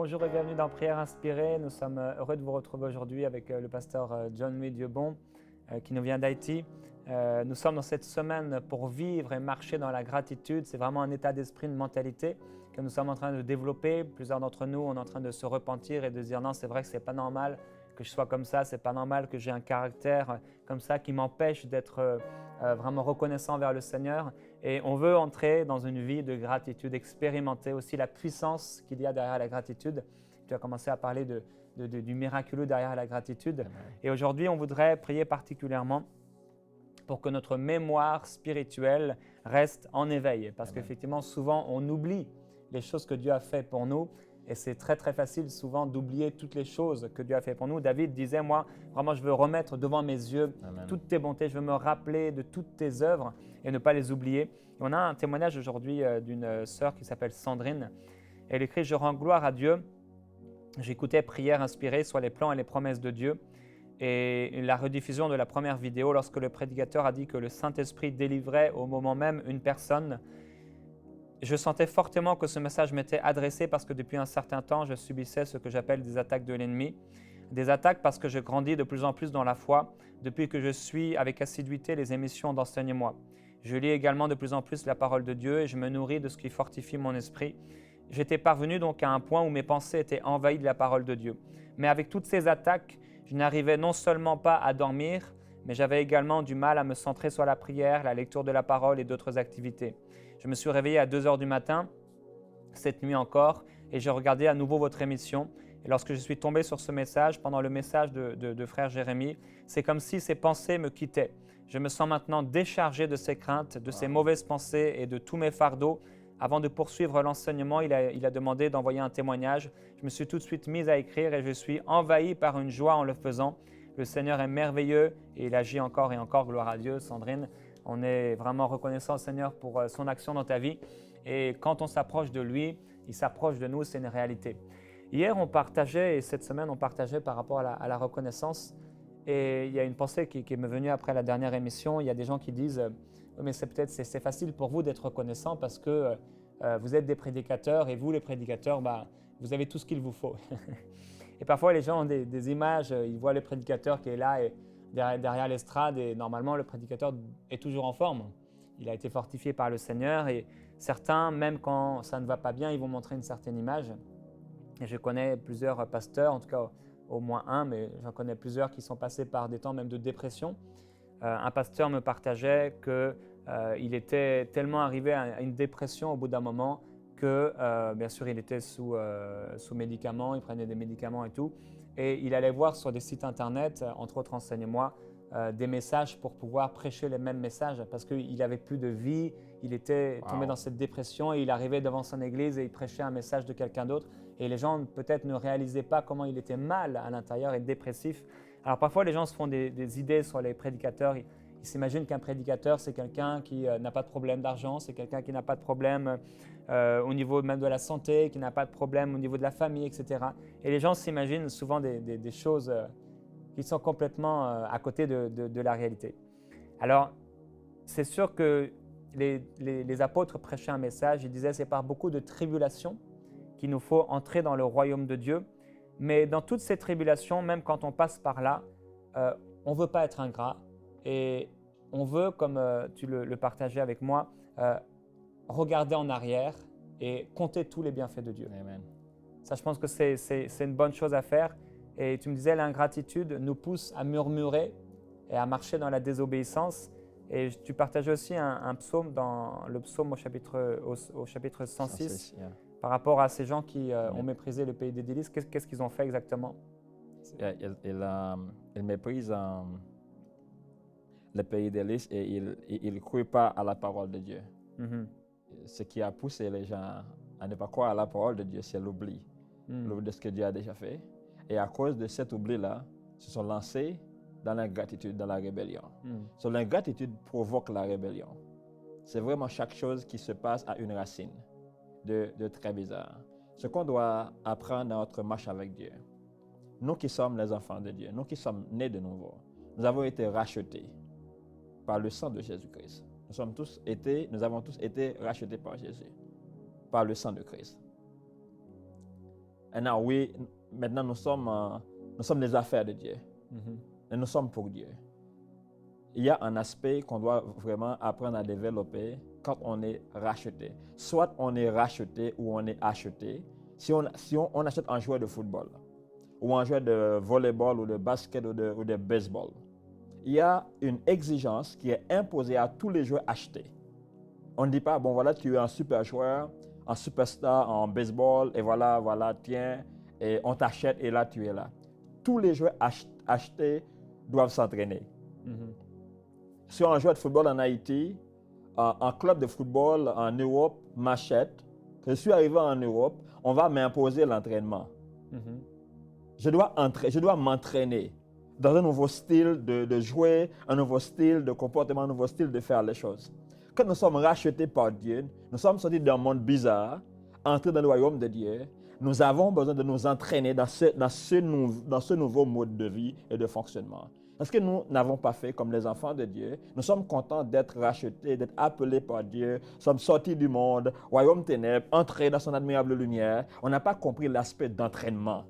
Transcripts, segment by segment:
Bonjour et bienvenue dans Prière Inspirée. Nous sommes heureux de vous retrouver aujourd'hui avec le pasteur John-Louis Dieubon qui nous vient d'Haïti. Nous sommes dans cette semaine pour vivre et marcher dans la gratitude. C'est vraiment un état d'esprit, une mentalité que nous sommes en train de développer. Plusieurs d'entre nous, on est en train de se repentir et de dire non, c'est vrai que ce n'est pas normal que je sois comme ça, c'est pas normal que j'ai un caractère comme ça qui m'empêche d'être vraiment reconnaissant vers le Seigneur. Et on veut entrer dans une vie de gratitude, expérimenter aussi la puissance qu'il y a derrière la gratitude. Tu as commencé à parler du miraculeux derrière la gratitude. Amen. Et aujourd'hui, on voudrait prier particulièrement pour que notre mémoire spirituelle reste en éveil. Parce Amen. qu'effectivement, souvent, on oublie les choses que Dieu a fait pour nous. Et c'est très, très facile souvent d'oublier toutes les choses que Dieu a fait pour nous. David disait, moi, vraiment, je veux remettre devant mes yeux Amen. toutes tes bontés. Je veux me rappeler de toutes tes œuvres et ne pas les oublier. Et on a un témoignage aujourd'hui d'une sœur qui s'appelle Sandrine. Elle écrit, je rends gloire à Dieu. J'écoutais Prière inspirée sur les plans et les promesses de Dieu. Et la rediffusion de la première vidéo, lorsque le prédicateur a dit que le Saint-Esprit délivrait au moment même une personne, je sentais fortement que ce message m'était adressé parce que depuis un certain temps, je subissais ce que j'appelle des attaques de l'ennemi. Des attaques parce que je grandis de plus en plus dans la foi depuis que je suis avec assiduité les émissions d'Enseigne-moi. Je lis également de plus en plus la parole de Dieu et je me nourris de ce qui fortifie mon esprit. J'étais parvenu donc à un point où mes pensées étaient envahies de la parole de Dieu. Mais avec toutes ces attaques, je n'arrivais non seulement pas à dormir, mais j'avais également du mal à me centrer sur la prière, la lecture de la parole et d'autres activités. Je me suis réveillé à 2 heures du matin, cette nuit encore, et j'ai regardé à nouveau votre émission. Et lorsque je suis tombé sur ce message, pendant le message de frère Jérémie, c'est comme si ces pensées me quittaient. Je me sens maintenant déchargé de ces craintes, de ces mauvaises pensées et de tous mes fardeaux. Avant de poursuivre l'enseignement, il a demandé d'envoyer un témoignage. Je me suis tout de suite mis à écrire et je suis envahi par une joie en le faisant. Le Seigneur est merveilleux et il agit encore et encore. Gloire à Dieu, Sandrine. On est vraiment reconnaissant au Seigneur pour son action dans ta vie. Et quand on s'approche de lui, il s'approche de nous, c'est une réalité. Hier, on partageait, et cette semaine, on partageait par rapport à la reconnaissance. Et il y a une pensée qui m'est venue après la dernière émission. Il y a des gens qui disent oui, mais c'est facile pour vous d'être reconnaissant parce que vous êtes des prédicateurs et vous, les prédicateurs, vous avez tout ce qu'il vous faut. Et parfois, les gens ont des images, ils voient le prédicateur qui est là et derrière l'estrade et normalement, le prédicateur est toujours en forme. Il a été fortifié par le Seigneur et certains, même quand ça ne va pas bien, ils vont montrer une certaine image. Et je connais plusieurs pasteurs, en tout cas au moins un, mais j'en connais plusieurs qui sont passés par des temps même de dépression. Un pasteur me partageait qu'il était tellement arrivé à une dépression au bout d'un moment que, bien sûr, il était sous médicaments, il prenait des médicaments et tout. Et il allait voir sur des sites internet, entre autres Enseigne-moi, des messages pour pouvoir prêcher les mêmes messages parce qu'il n'avait plus de vie, il était tombé dans cette dépression et il arrivait devant son église et il prêchait un message de quelqu'un d'autre. Et les gens peut-être ne réalisaient pas comment il était mal à l'intérieur et dépressif. Alors parfois, les gens se font des idées sur les prédicateurs. Ils s'imaginent qu'un prédicateur, c'est quelqu'un qui n'a pas de problème d'argent, c'est quelqu'un qui n'a pas de problème au niveau même de la santé, qui n'a pas de problème au niveau de la famille, etc. Et les gens s'imaginent souvent des choses qui sont complètement à côté de la réalité. Alors, c'est sûr que les apôtres prêchaient un message. Ils disaient, c'est par beaucoup de tribulations qu'il nous faut entrer dans le royaume de Dieu. Mais dans toutes ces tribulations, même quand on passe par là, on ne veut pas être ingrat et on veut, comme tu le partageais avec moi, regarder en arrière et compter tous les bienfaits de Dieu. Amen. Ça, je pense que c'est une bonne chose à faire. Et tu me disais, l'ingratitude nous pousse à murmurer et à marcher dans la désobéissance. Et tu partageais aussi un psaume dans le psaume au chapitre 106. Yeah. Par rapport à ces gens qui ont méprisé le pays des délices. Qu'est-ce qu'ils ont fait exactement? Ils méprisent le pays des délices et ils ne croient pas à la parole de Dieu. Mm-hmm. Ce qui a poussé les gens à ne pas croire à la parole de Dieu, c'est l'oubli. L'oubli de ce que Dieu a déjà fait. Et à cause de cet oubli-là, ils se sont lancés dans l'ingratitude, dans la rébellion. So, l'ingratitude provoque la rébellion. C'est vraiment chaque chose qui se passe à une racine de très bizarre. Ce qu'on doit apprendre dans notre marche avec Dieu. Nous qui sommes les enfants de Dieu, nous qui sommes nés de nouveau, nous avons été rachetés par le sang de Jésus-Christ. Nous avons tous été rachetés par Jésus, par le sang de Christ. Et now, oui, maintenant nous sommes les affaires de Dieu. Et nous sommes pour Dieu. Il y a un aspect qu'on doit vraiment apprendre à développer quand on est racheté. Soit on est racheté ou on est acheté. Si on achète un joueur de football ou un joueur de volleyball ou de basket ou de baseball, il y a une exigence qui est imposée à tous les joueurs achetés. On ne dit pas, bon voilà, tu es un super joueur, un superstar en baseball, et voilà, tiens, et on t'achète et là tu es là. Tous les joueurs achetés doivent s'entraîner. Si un joueur de football en Haïti, un club de football en Europe m'achète, je suis arrivé en Europe, on va m'imposer l'entraînement. Je dois m'entraîner dans un nouveau style de jouer, un nouveau style de comportement, un nouveau style de faire les choses. Quand nous sommes rachetés par Dieu, nous sommes sortis d'un monde bizarre, entrés dans le royaume de Dieu, nous avons besoin de nous entraîner dans ce nouveau mode de vie et de fonctionnement. Parce que nous n'avons pas fait comme les enfants de Dieu. Nous sommes contents d'être rachetés, d'être appelés par Dieu. Nous sommes sortis du monde, royaume ténèbres, entrés dans son admirable lumière. On n'a pas compris l'aspect d'entraînement.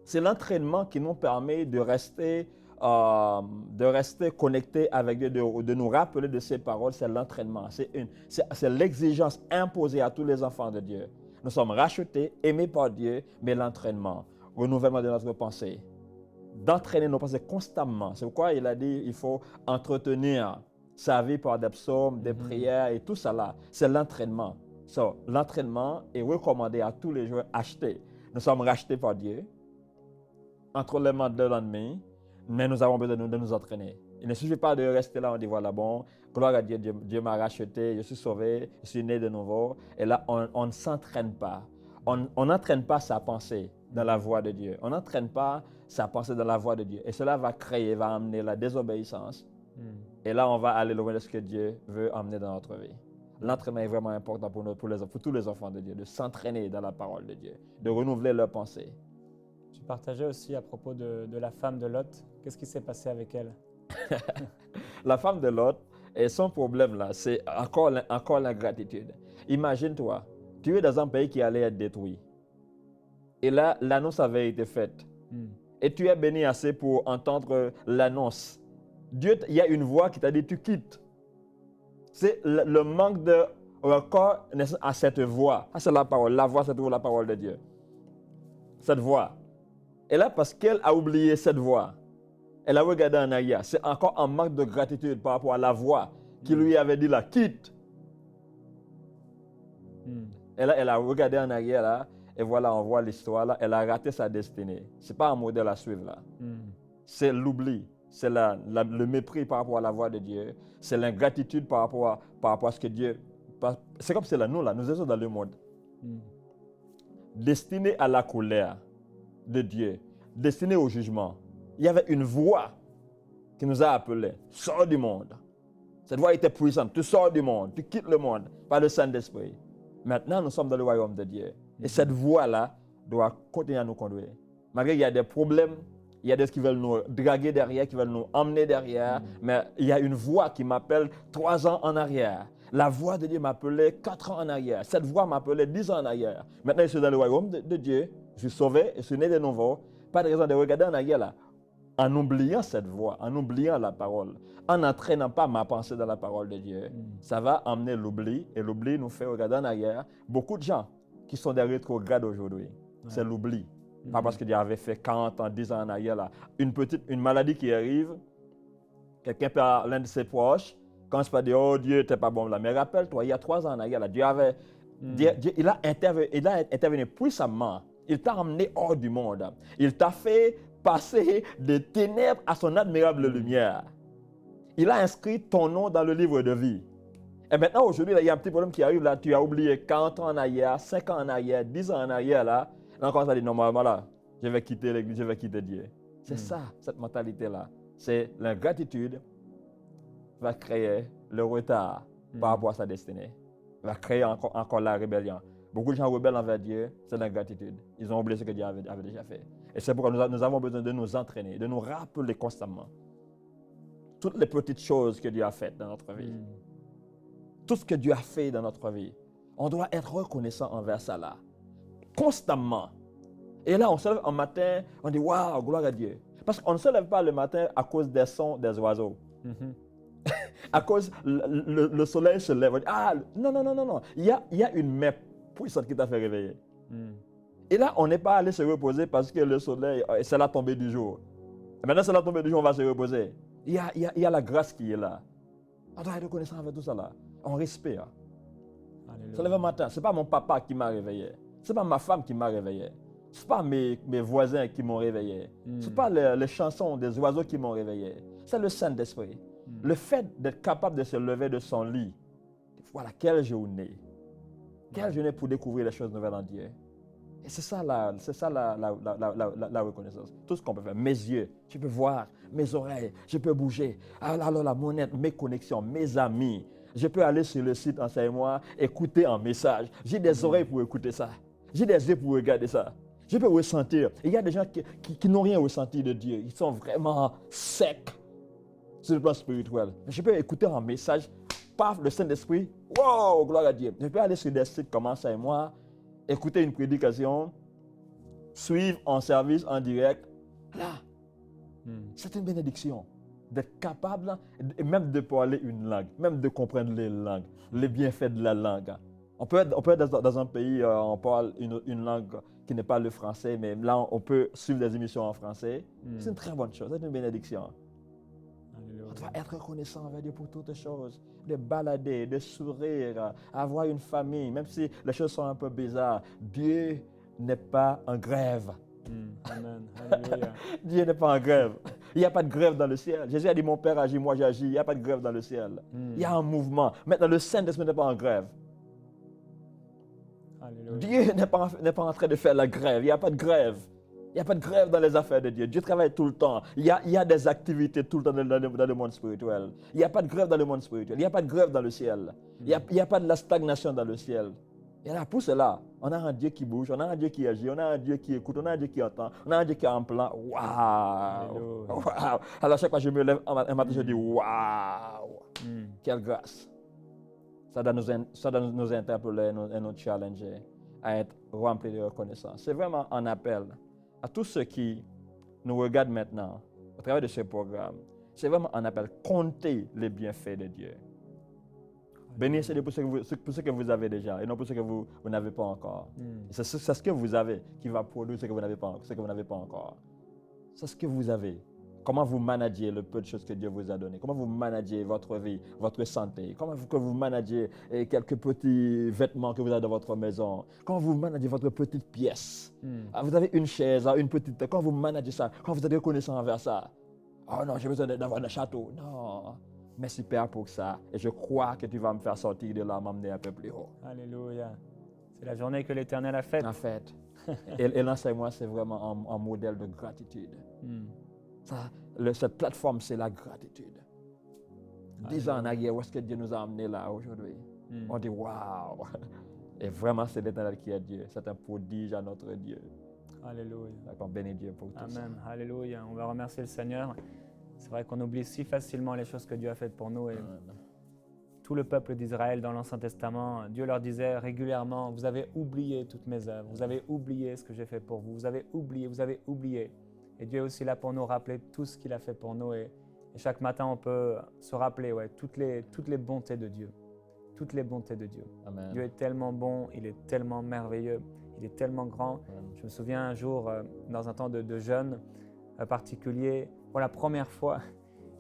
C'est l'entraînement qui nous permet de rester connectés avec Dieu, de nous rappeler de ses paroles. C'est l'entraînement. C'est l'exigence imposée à tous les enfants de Dieu. Nous sommes rachetés, aimés par Dieu, mais l'entraînement, renouvellement de notre pensée, d'entraîner nos pensées constamment. C'est pourquoi il a dit il faut entretenir sa vie par des psaumes, des prières et tout ça là. C'est l'entraînement. L'entraînement est recommandé à tous les joueurs achetés. Nous sommes rachetés par Dieu, entre les mains de l'ennemi, mais nous avons besoin de nous entraîner. Il ne suffit pas de rester là, on dit voilà, bon, gloire à Dieu, Dieu m'a racheté, je suis sauvé, je suis né de nouveau. Et là, on ne s'entraîne pas. On n'entraîne pas sa pensée dans la voie de Dieu. On n'entraîne pas sa pensée dans la voie de Dieu. Et cela va amener la désobéissance. Et là, on va aller loin de ce que Dieu veut amener dans notre vie. L'entraînement est vraiment important pour tous les enfants de Dieu, de s'entraîner dans la parole de Dieu, de renouveler leur pensée. Tu partageais aussi à propos de la femme de Lot. Qu'est-ce qui s'est passé avec elle? La femme de Lot, et son problème là, c'est encore l'ingratitude. Imagine-toi, tu es dans un pays qui allait être détruit. Et là, l'annonce avait été faite. Et tu es béni assez pour entendre l'annonce. Dieu, il y a une voix qui t'a dit, tu quittes. C'est le manque de record à cette voix. Ah, c'est la parole. La voix, c'est toujours la parole de Dieu. Cette voix. Et là, parce qu'elle a oublié cette voix, elle a regardé en arrière. C'est encore un manque de gratitude par rapport à la voix qui lui avait dit là, quitte. Et là, elle a regardé en arrière là, et voilà, on voit l'histoire là. Elle a raté sa destinée. C'est pas un modèle à suivre là. C'est l'oubli. C'est le mépris par rapport à la voix de Dieu. C'est l'ingratitude par rapport à ce que Dieu... C'est comme c'est là, nous sommes dans le monde. Destinés à la colère de Dieu, destinés au jugement. Il y avait une voix qui nous a appelés. Sors du monde. Cette voix était puissante. Tu sors du monde. Tu quittes le monde par le Saint-Esprit. Maintenant, nous sommes dans le royaume de Dieu. Et cette voix-là doit continuer à nous conduire. Malgré qu'il y a des problèmes, il y a des qui veulent nous draguer derrière, qui veulent nous emmener derrière. Mais il y a une voix qui m'appelle 3 ans en arrière. La voix de Dieu m'appelait 4 ans en arrière. Cette voix m'appelait 10 ans en arrière. Maintenant, je suis dans le royaume de Dieu. Je suis sauvé, je suis né de nouveau. Pas de raison de regarder en arrière là. En oubliant cette voix, en oubliant la parole, en n'entraînant pas ma pensée dans la parole de Dieu, ça va amener l'oubli. Et l'oubli nous fait regarder en arrière. Beaucoup de gens qui sont des rétrogrades aujourd'hui, c'est l'oubli. Pas parce que Dieu avait fait 40 ans, 10 ans en arrière là. Une maladie qui arrive, quelqu'un perd l'un de ses proches, quand je peux dire, oh Dieu, t'es pas bon là. Mais rappelle-toi, il y a 3 ans en arrière là, Dieu il a intervenu puissamment. Il t'a emmené hors du monde. Il t'a fait passer des ténèbres à son admirable lumière. Il a inscrit ton nom dans le livre de vie. Et maintenant, aujourd'hui, il y a un petit problème qui arrive là. Tu as oublié 40 ans en arrière, 5 ans en arrière, 10 ans en arrière là. Là, on commence à dire, normalement là, je vais quitter l'Église, je vais quitter Dieu. C'est ça, cette mentalité-là. C'est l'ingratitude va créer le retard par rapport à sa destinée. Va créer encore la rébellion. Beaucoup de gens rebellent envers Dieu, c'est l'ingratitude. Ils ont oublié ce que Dieu avait déjà fait. Et c'est pourquoi nous avons besoin de nous entraîner, de nous rappeler constamment toutes les petites choses que Dieu a faites dans notre vie. Tout ce que Dieu a fait dans notre vie. On doit être reconnaissant envers ça là. constamment. Et là, on se lève un matin, on dit waouh, gloire à Dieu. Parce qu'on ne se lève pas le matin à cause des sons des oiseaux. À cause le soleil se lève. On dit, ah, non. Il y a une main puissante qui t'a fait réveiller. Et là, on n'est pas allé se reposer parce que le soleil, c'est la tombée du jour. Et maintenant, c'est la tombée du jour, on va se reposer. Il y a la grâce qui est là. On doit être reconnaissant avec tout ça là. On respire. Se lève le matin, ce n'est pas mon papa qui m'a réveillé. Ce n'est pas ma femme qui m'a réveillé. Ce n'est pas mes voisins qui m'ont réveillé. Ce n'est pas les chansons des oiseaux qui m'ont réveillé. C'est le Saint-Esprit. Le fait d'être capable de se lever de son lit. Voilà, quelle journée. Quelle journée pour découvrir les choses nouvelles en Dieu. Et c'est ça la reconnaissance. Tout ce qu'on peut faire. Mes yeux, je peux voir. Mes oreilles, je peux bouger. Alors la monnaie, mes connexions, mes amis. Je peux aller sur le site Enseigne-moi, écouter un message. J'ai des oreilles pour écouter ça. J'ai des yeux pour regarder ça. Je peux ressentir. Il y a des gens qui n'ont rien ressenti de Dieu. Ils sont vraiment secs sur le plan spirituel. Je peux écouter un message, paf, le Saint-Esprit. Wow, gloire à Dieu. Je peux aller sur des sites comme Enseigne-moi, écouter une prédication, suivre un service en direct. Là, c'est une bénédiction d'être capable, même de parler une langue, même de comprendre les langues, les bienfaits de la langue. On peut être dans un pays, on parle une langue qui n'est pas le français, mais là, on peut suivre des émissions en français. C'est une très bonne chose, c'est une bénédiction. Alléluia. On doit être reconnaissant avec Dieu pour toutes les choses, de balader, de sourire, avoir une famille, même si les choses sont un peu bizarres. Dieu n'est pas en grève. Amen. Alléluia. Dieu n'est pas en grève. Il n'y a pas de grève dans le ciel. Jésus a dit, mon Père agit, moi j'agis. Il n'y a pas de grève dans le ciel. Il y a un mouvement. Maintenant, le Saint-Esprit n'est pas en grève. Alléluia. Dieu n'est pas en train de faire la grève. Il n'y a pas de grève. Il n'y a pas de grève dans les affaires de Dieu. Dieu travaille tout le temps. Il y a des activités tout le temps dans le monde spirituel. Il n'y a pas de grève dans le monde spirituel. Il n'y a pas de grève dans le ciel. Il n'y a pas de la stagnation dans le ciel. Et là, pour cela, on a un Dieu qui bouge, on a un Dieu qui agit, on a un Dieu qui écoute, on a un Dieu qui entend, on a un Dieu qui a un plan. Waouh! Wow. Alors, chaque fois que je me lève un matin, je dis waouh! Quelle grâce! Ça doit nous interpeller et nous challenger à être remplis de reconnaissance. C'est vraiment un appel à tous ceux qui nous regardent maintenant au travers de ce programme. C'est vraiment un appel. Comptez les bienfaits de Dieu. Bénissez pour ce que vous avez déjà et non pour ce que vous n'avez pas encore. C'est ce que vous avez qui va produire ce que vous n'avez pas encore. C'est ce que vous avez. Comment vous managez le peu de choses que Dieu vous a donné. Comment vous managez votre vie, votre santé. Comment vous managez quelques petits vêtements que vous avez dans votre maison. Comment vous managez votre petite pièce. Vous avez une chaise, une petite... Comment vous managez ça. Comment vous êtes reconnaissant envers ça. Oh non, j'ai besoin d'avoir un château. Non. Merci Père pour ça. Et je crois que tu vas me faire sortir de là, m'emmener un peu plus haut. Alléluia. C'est la journée que l'Éternel a faite. Et l'Enseigne-moi, c'est vraiment un modèle de gratitude. Cette plateforme, c'est la gratitude. 10 ans en arrière, où est-ce que Dieu nous a amenés là aujourd'hui? On dit waouh! Et vraiment, c'est l'Éternel qui est Dieu. C'est un prodige à notre Dieu. Alléluia. On bénit Dieu pour tout ça. Amen. Alléluia. On va remercier le Seigneur. C'est vrai qu'on oublie si facilement les choses que Dieu a faites pour nous. Et tout le peuple d'Israël dans l'Ancien Testament, Dieu leur disait régulièrement, vous avez oublié toutes mes œuvres, vous avez oublié ce que j'ai fait pour vous, vous avez oublié. Et Dieu est aussi là pour nous rappeler tout ce qu'il a fait pour nous. Et chaque matin, on peut se rappeler toutes les bontés de Dieu. Toutes les bontés de Dieu. Amen. Dieu est tellement bon, il est tellement merveilleux, il est tellement grand. Amen. Je me souviens un jour, dans un temps de jeûne particulier, pour la première fois,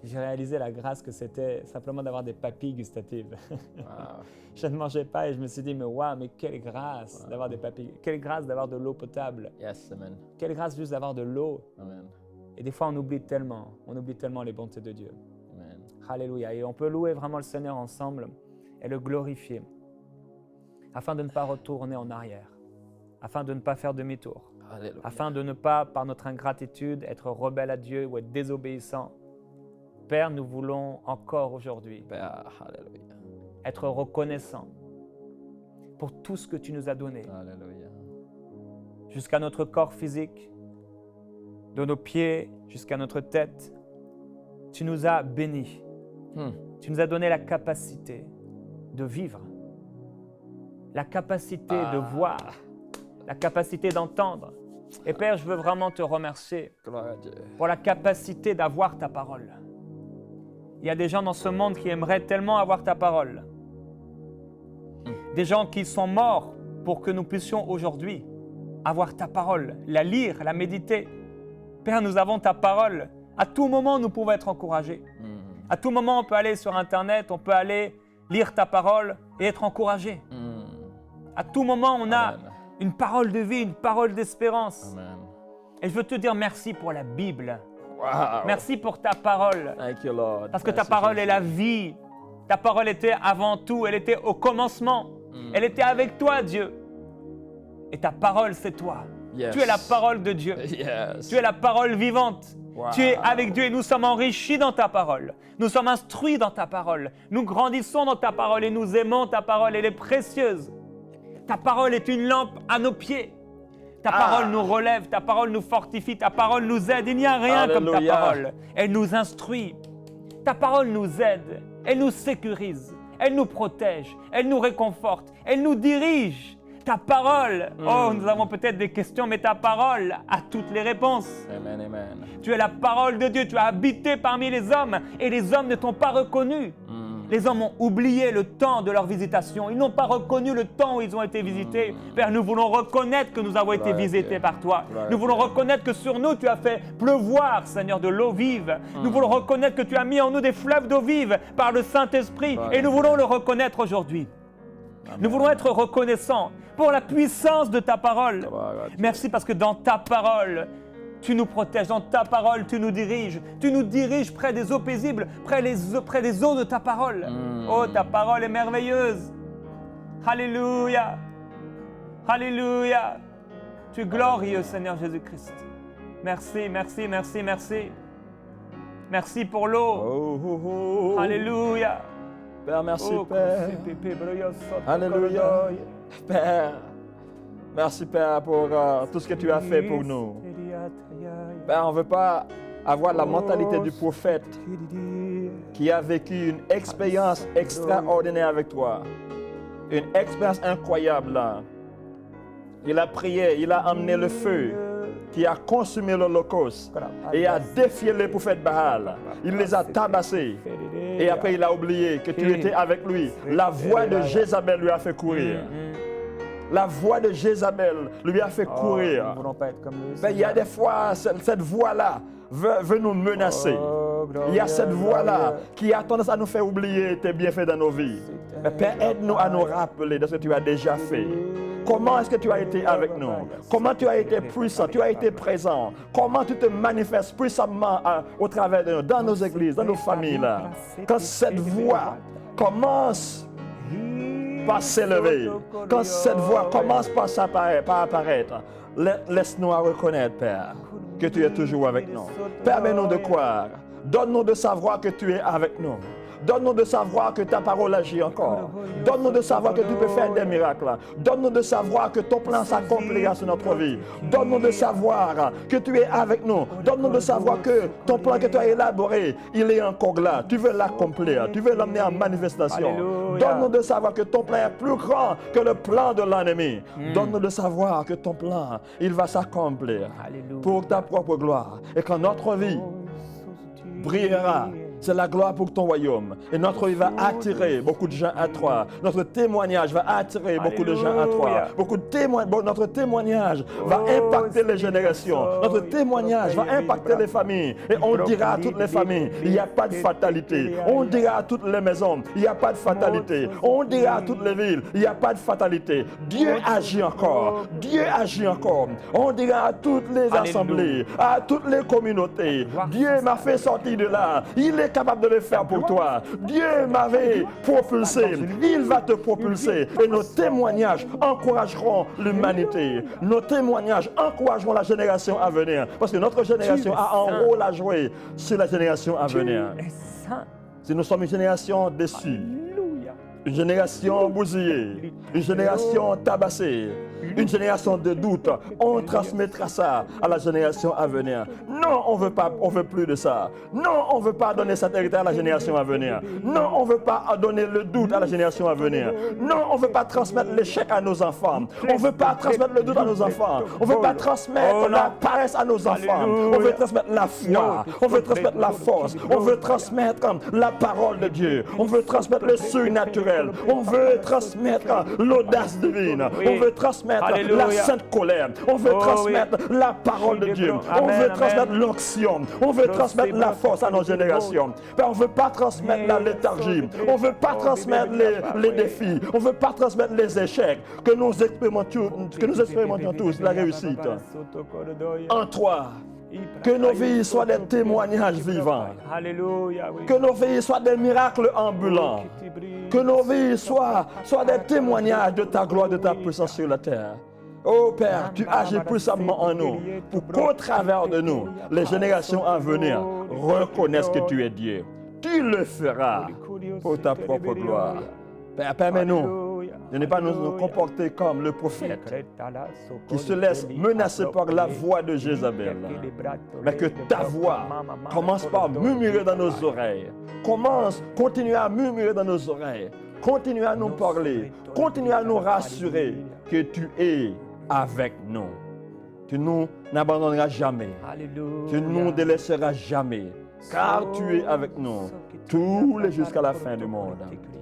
j'ai réalisé la grâce que c'était simplement d'avoir des papilles gustatives. Wow. Je ne mangeais pas et je me suis dit, mais waouh, mais quelle grâce d'avoir des papilles. Quelle grâce d'avoir de l'eau potable. Yes, amen. Quelle grâce juste d'avoir de l'eau. Amen. Et des fois, on oublie tellement les bontés de Dieu. Amen. Alléluia. Et on peut louer vraiment le Seigneur ensemble et le glorifier afin de ne pas retourner en arrière, afin de ne pas faire demi-tour. Alléluia. Afin de ne pas, par notre ingratitude, être rebelle à Dieu ou être désobéissant. Père, nous voulons encore aujourd'hui Père, alléluia. être reconnaissants pour tout ce que tu nous as donné. Alléluia. Jusqu'à notre corps physique, de nos pieds jusqu'à notre tête, tu nous as bénis. Tu nous as donné la capacité de vivre, la capacité de voir, la capacité d'entendre. Et Père, je veux vraiment te remercier Gloire à Dieu. pour la capacité d'avoir ta parole. Il y a des gens dans ce monde qui aimeraient tellement avoir ta parole. Des gens qui sont morts pour que nous puissions aujourd'hui avoir ta parole, la lire, la méditer. Père, nous avons ta parole. À tout moment, nous pouvons être encouragés. À tout moment, on peut aller sur Internet, on peut aller lire ta parole et être encouragé. À tout moment, on a une parole de vie, une parole d'espérance. Amen. Et je veux te dire merci pour la Bible. Wow. Merci pour ta parole. Thank you, Lord. Parce que ta Merci, parole est Jésus. la vie. Ta parole était avant tout, elle était au commencement. Elle était avec toi, Dieu. Et ta parole, c'est toi. Yes. Tu es la parole de Dieu. Yes. Tu es la parole vivante. Wow. Tu es avec Dieu et nous sommes enrichis dans ta parole. Nous sommes instruits dans ta parole. Nous grandissons dans ta parole et nous aimons ta parole. Elle est précieuse. Ta parole est une lampe à nos pieds. Ta parole nous relève, ta parole nous fortifie, ta parole nous aide. Il n'y a rien comme ta Alléluia. parole. Elle nous instruit. Ta parole nous aide. Elle nous sécurise. Elle nous protège. Elle nous réconforte. Elle nous dirige. Ta parole, oh, nous avons peut-être des questions, mais ta parole a toutes les réponses. Amen, amen. Tu es la parole de Dieu. Tu as habité parmi les hommes et les hommes ne t'ont pas reconnu. Les hommes ont oublié le temps de leur visitation. Ils n'ont pas reconnu le temps où ils ont été visités. Père, nous voulons reconnaître que nous avons été Gloire à visités Dieu. par toi. Gloire à Nous voulons Dieu. reconnaître que sur nous, tu as fait pleuvoir, Seigneur, de l'eau vive. Nous voulons reconnaître que tu as mis en nous des fleuves d'eau vive par le Saint-Esprit. Gloire Et à nous Dieu. voulons le reconnaître aujourd'hui. Nous voulons être reconnaissants pour la puissance de ta parole. Gloire à Dieu. Merci parce que dans ta parole, tu nous protèges. Dans ta parole, tu nous diriges. Tu nous diriges près des eaux paisibles, près des eaux de ta parole. Oh, ta parole est merveilleuse. Alléluia. Alléluia. Tu es glorieux, Seigneur Jésus-Christ. Merci, merci, merci, merci. Merci pour l'eau. Oh, oh, oh. Alléluia. Père, merci, Oh, Père. Alléluia. Père, merci, Père, pour tout ce que tu as fait pour nous. Père, on ne veut pas avoir la mentalité du prophète qui a vécu une expérience extraordinaire avec toi. Une expérience incroyable. Là. Il a prié, il a amené le feu qui a consumé l'Holocauste et a défié les prophètes Baal. Il les a tabassés. Et après, il a oublié que tu étais avec lui. La voix de Jézabel lui a fait courir. La voix de Jézabel lui a fait courir. Nous ne voulons pas être comme lui. Mais il y a des fois, cette voix-là veut nous menacer. Il y a cette voix-là qui a tendance à nous faire oublier tes bienfaits dans nos vies. Mais Père, aide-nous à nous rappeler de ce que tu as déjà fait. Comment est-ce que tu as été avec nous? Comment tu as été puissant? Tu as été présent? Comment tu te manifestes puissamment au travers de nous, dans nos églises, dans nos familles là? Quand cette voix commence par s'élever, quand cette voix commence par apparaître, laisse-nous reconnaître, Père, que tu es toujours avec nous. Permets-nous de croire. Donne-nous de savoir que tu es avec nous. Donne-nous de savoir que ta parole agit encore. Donne-nous de savoir que tu peux faire des miracles. Donne-nous de savoir que ton plan s'accomplira sur notre vie. Donne-nous de savoir que tu es avec nous. Donne-nous de savoir que ton plan que tu as élaboré, il est encore là. Tu veux l'accomplir. Tu veux l'amener en manifestation. Alléluia. Donne-nous de savoir que ton plan est plus grand que le plan de l'ennemi. Donne-nous de savoir que ton plan, il va s'accomplir Alléluia. pour ta propre gloire. Et quand notre vie brillera, c'est la gloire pour ton royaume. Et notre vie va attirer beaucoup de gens à toi. Notre témoignage va attirer beaucoup de gens à toi. Alléluia. Notre témoignage va impacter les générations. Notre témoignage va impacter les familles. Et on dira à toutes les familles, il n'y a pas de fatalité. On dira à toutes les maisons, il n'y a pas de fatalité. On dira à toutes les villes, il n'y a pas de fatalité. Dieu agit encore. Dieu agit encore. On dira à toutes les assemblées, à toutes les communautés, Dieu m'a fait sortir de là. Il est capable de le faire pour toi. Dieu m'avait propulsé. Il va te propulser. Et nos témoignages encourageront l'humanité. Nos témoignages encourageront la génération à venir. Parce que notre génération a un rôle à jouer sur la génération à venir. Tu es saint. Si nous sommes une génération déçue, Alléluia. une génération bousillée, une génération tabassée, une génération de doute. On transmettra ça à la génération à venir. Non, on veut plus de ça. Non, on ne veut pas donner cet héritage à la génération à venir. Non, on ne veut pas donner le doute à la génération à venir. Non, on ne veut pas transmettre l'échec à nos enfants. On ne veut pas transmettre le doute à nos enfants. On ne veut pas transmettre la paresse à nos enfants. On veut transmettre la foi. On veut transmettre la force. On veut transmettre la parole de Dieu. On veut transmettre le surnaturel. On veut transmettre l'audace divine. On veut transmettre la sainte colère. On veut transmettre la parole de Dieu. On veut transmettre l'onction. On veut transmettre la force à nos générations. On ne veut pas transmettre la léthargie. On ne veut pas transmettre les défis. On ne veut pas transmettre les échecs. Que nous expérimentions tous la réussite. En toi. Que nos vies soient des témoignages vivants. Que nos vies soient des miracles ambulants. Que nos vies soient des témoignages de ta gloire, de ta puissance sur la terre. Oh Père, tu agis puissamment en nous pour qu'au travers de nous, les générations à venir reconnaissent que tu es Dieu. Tu le feras pour ta propre gloire. Père, permets-nous de ne pas nous comporter comme le prophète qui se laisse menacer par la voix de Jézabel, mais que ta voix commence par murmurer dans nos oreilles. Continue à murmurer dans nos oreilles. Continue à nous parler. Continue à nous rassurer que tu es avec nous. Tu nous n'abandonneras jamais. Tu ne nous délaisseras jamais. Car tu es avec nous tous les jusqu'à la fin du monde.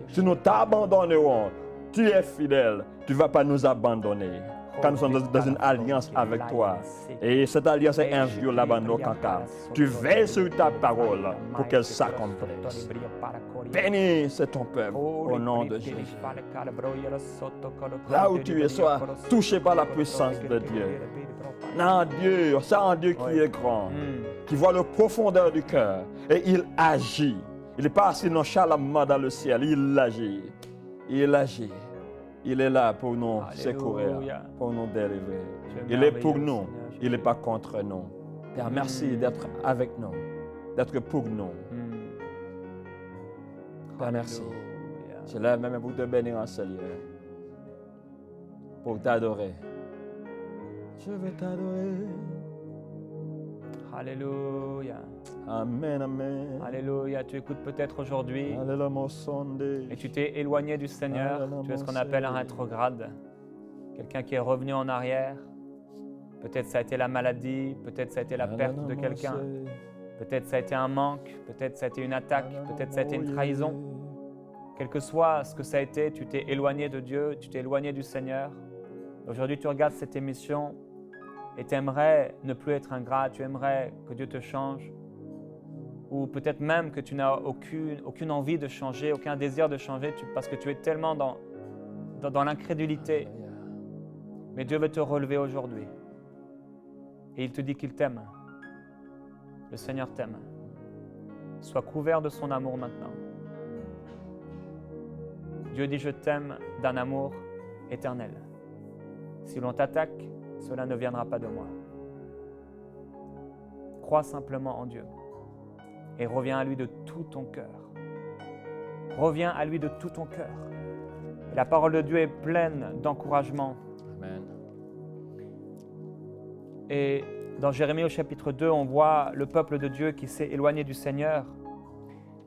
Si nous t'abandonnerons, tu es fidèle, tu ne vas pas nous abandonner. Quand nous sommes dans une alliance avec toi. Et cette alliance est inviolable en nos cancans. Tu veilles sur ta parole pour qu'elle s'accomplisse. Béni c'est ton peuple au nom de Jésus. Là où tu es, sois touché par la puissance de Dieu. Non, Dieu, c'est un Dieu qui est grand, qui voit le profondeur du cœur et il agit. Il n'est pas assis nonchalamment dans le ciel, il agit. Il agit. Il est là pour nous secourir, pour nous délivrer. Il est pour nous, il n'est pas contre nous. Père, merci d'être avec nous, d'être pour nous. Père, merci. Je lève même pour te bénir en Seigneur, pour t'adorer. Je vais t'adorer. Alléluia. Amen, amen. Alléluia. Tu écoutes peut-être aujourd'hui Alléluia. et tu t'es éloigné du Seigneur. Tu es ce qu'on appelle un rétrograde. Quelqu'un qui est revenu en arrière. Peut-être ça a été la maladie, peut-être ça a été la perte de quelqu'un. Peut-être ça a été un manque, peut-être ça a été une attaque, peut-être ça a été une trahison. Quel que soit ce que ça a été, tu t'es éloigné de Dieu, tu t'es éloigné du Seigneur. Aujourd'hui, tu regardes cette émission et tu aimerais ne plus être ingrat, tu aimerais que Dieu te change. Ou peut-être même que tu n'as aucune envie de changer, aucun désir de changer parce que tu es tellement dans l'incrédulité. Mais Dieu veut te relever aujourd'hui. Et il te dit qu'il t'aime. Le Seigneur t'aime. Sois couvert de son amour maintenant. Dieu dit « Je t'aime » d'un amour éternel. Si l'on t'attaque, cela ne viendra pas de moi. Crois simplement en Dieu et reviens à lui de tout ton cœur. Reviens à lui de tout ton cœur. Et la parole de Dieu est pleine d'encouragement. Amen. Et dans Jérémie au chapitre 2, on voit le peuple de Dieu qui s'est éloigné du Seigneur.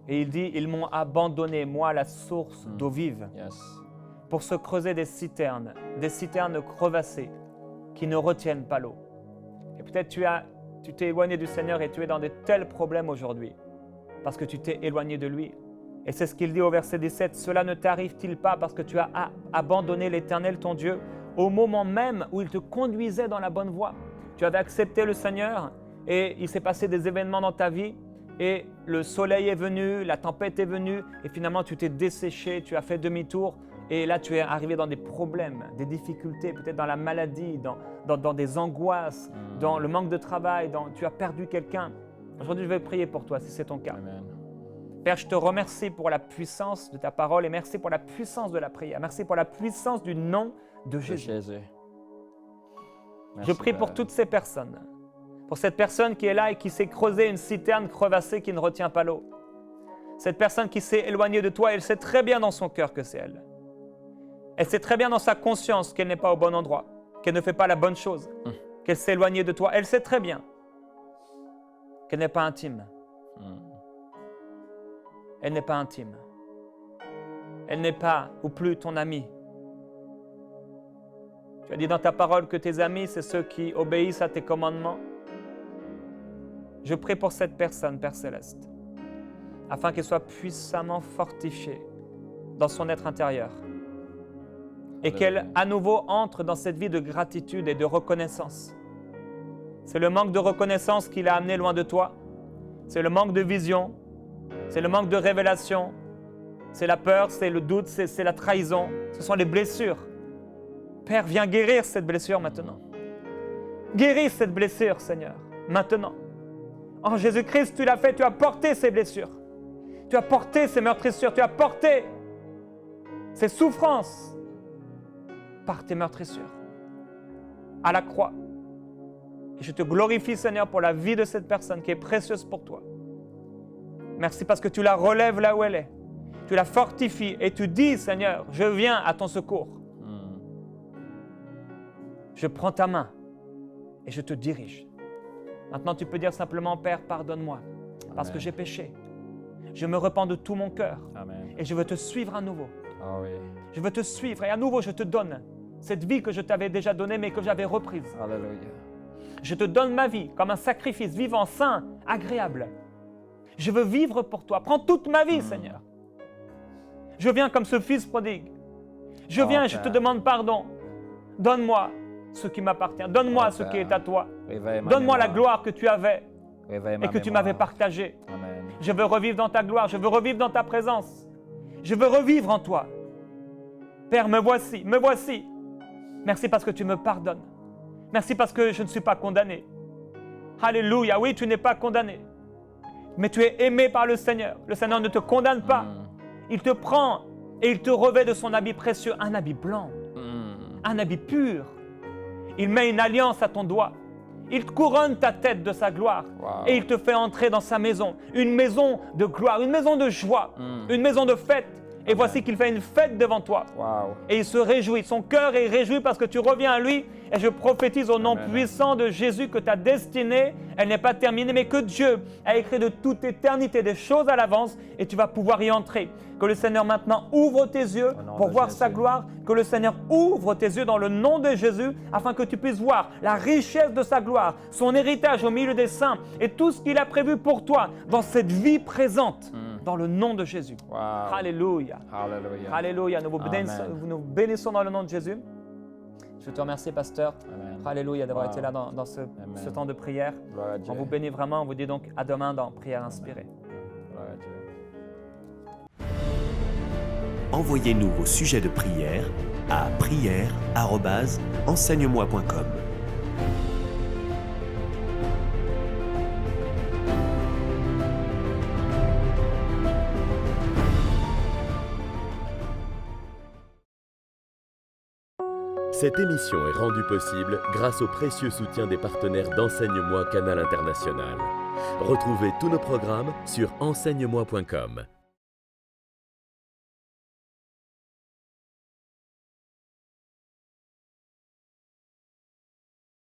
Et il dit « Ils m'ont abandonné, moi, la source d'eau vive, pour se creuser des citernes crevassées qui ne retiennent pas l'eau. » Et peut-être tu t'es éloigné du Seigneur et tu es dans de tels problèmes aujourd'hui parce que tu t'es éloigné de lui. Et c'est ce qu'il dit au verset 17, « Cela ne t'arrive-t-il pas parce que tu as abandonné l'Éternel ton Dieu au moment même où il te conduisait dans la bonne voie. Tu avais accepté le Seigneur et il s'est passé des événements dans ta vie et le soleil est venu, la tempête est venue et finalement tu t'es desséché, tu as fait demi-tour et là tu es arrivé dans des problèmes, des difficultés, peut-être dans la maladie, dans des angoisses, dans le manque de travail, tu as perdu quelqu'un. Aujourd'hui je vais prier pour toi si c'est ton cas. Amen. Père, je te remercie pour la puissance de ta parole et merci pour la puissance de la prière. Merci pour la puissance du nom de Jésus. Merci, je prie pour Père. toutes ces personnes. Pour cette personne qui est là et qui s'est creusée une citerne crevassée qui ne retient pas l'eau. Cette personne qui s'est éloignée de toi, elle sait très bien dans son cœur que c'est elle. Elle sait très bien dans sa conscience qu'elle n'est pas au bon endroit. qu'elle ne fait pas la bonne chose, qu'elle s'est éloignée de toi. Elle sait très bien qu'elle n'est pas intime. Elle n'est pas intime. Elle n'est pas ou plus ton ami. Tu as dit dans ta parole que tes amis, c'est ceux qui obéissent à tes commandements. Je prie pour cette personne, Père Céleste, afin qu'elle soit puissamment fortifiée dans son être intérieur et qu'elle, à nouveau, entre dans cette vie de gratitude et de reconnaissance. C'est le manque de reconnaissance qui l'a amené loin de toi. C'est le manque de vision. C'est le manque de révélation. C'est la peur, c'est le doute, c'est la trahison. Ce sont les blessures. Père, viens guérir cette blessure maintenant. Guéris cette blessure, Seigneur, maintenant. En Jésus-Christ, tu l'as fait, tu as porté ces blessures. Tu as porté ces meurtrissures, tu as porté ces souffrances par tes meurtrissures à la croix. Et je te glorifie, Seigneur, pour la vie de cette personne qui est précieuse pour toi. Merci parce que tu la relèves là où elle est. Tu la fortifies et tu dis, Seigneur, je viens à ton secours. Je prends ta main et je te dirige. Maintenant, tu peux dire simplement, Père, pardonne-moi parce que j'ai péché. Je me repens de tout mon cœur. Amen. Et je veux te suivre à nouveau. Ah oui. Je veux te suivre et à nouveau, je te donne cette vie que je t'avais déjà donnée mais que j'avais reprise. Alléluia. Je te donne ma vie comme un sacrifice vivant, saint, agréable. Je veux vivre pour toi. Prends toute ma vie, Seigneur. Je viens comme ce fils prodigue. Je viens et je te demande pardon. Donne-moi ce qui m'appartient. Donne-moi ce qui est à toi. Donne-moi la gloire que tu avais et que tu m'avais partagée. Amen. Je veux revivre dans ta gloire. Je veux revivre dans ta présence. Je veux revivre en toi. Père, me voici, me voici. Merci parce que tu me pardonnes. Merci parce que je ne suis pas condamné. Alléluia. Oui, tu n'es pas condamné. Mais tu es aimé par le Seigneur. Le Seigneur ne te condamne pas. Il te prend et il te revêt de son habit précieux, un habit blanc, un habit pur. Il met une alliance à ton doigt. Il couronne ta tête de sa gloire. Wow. Et il te fait entrer dans sa maison. Une maison de gloire, une maison de joie, une maison de fête. Et voici qu'il fait une fête devant toi. Wow. Et il se réjouit. Son cœur est réjoui parce que tu reviens à lui. Et je prophétise au nom puissant de Jésus que ta destinée, elle n'est pas terminée, mais que Dieu a écrit de toute éternité des choses à l'avance et tu vas pouvoir y entrer. Que le Seigneur maintenant ouvre tes yeux pour voir sa gloire. Que le Seigneur ouvre tes yeux dans le nom de Jésus afin que tu puisses voir la richesse de sa gloire, son héritage au milieu des saints et tout ce qu'il a prévu pour toi dans cette vie présente. Dans le nom de Jésus. Wow. Alléluia. Alléluia. Alléluia. Nous Amen. nous bénissons dans le nom de Jésus. Je te remercie, pasteur. Amen. Alléluia d'avoir Wow. été là dans ce temps de prière. Gloire à Dieu. On vous bénit vraiment. On vous dit donc à demain dans Prière inspirée. Gloire à Dieu. Envoyez-nous vos sujets de prière à prière@enseigne-moi.com. Cette émission est rendue possible grâce au précieux soutien des partenaires d'Enseigne-moi Canal International. Retrouvez tous nos programmes sur enseigne-moi.com.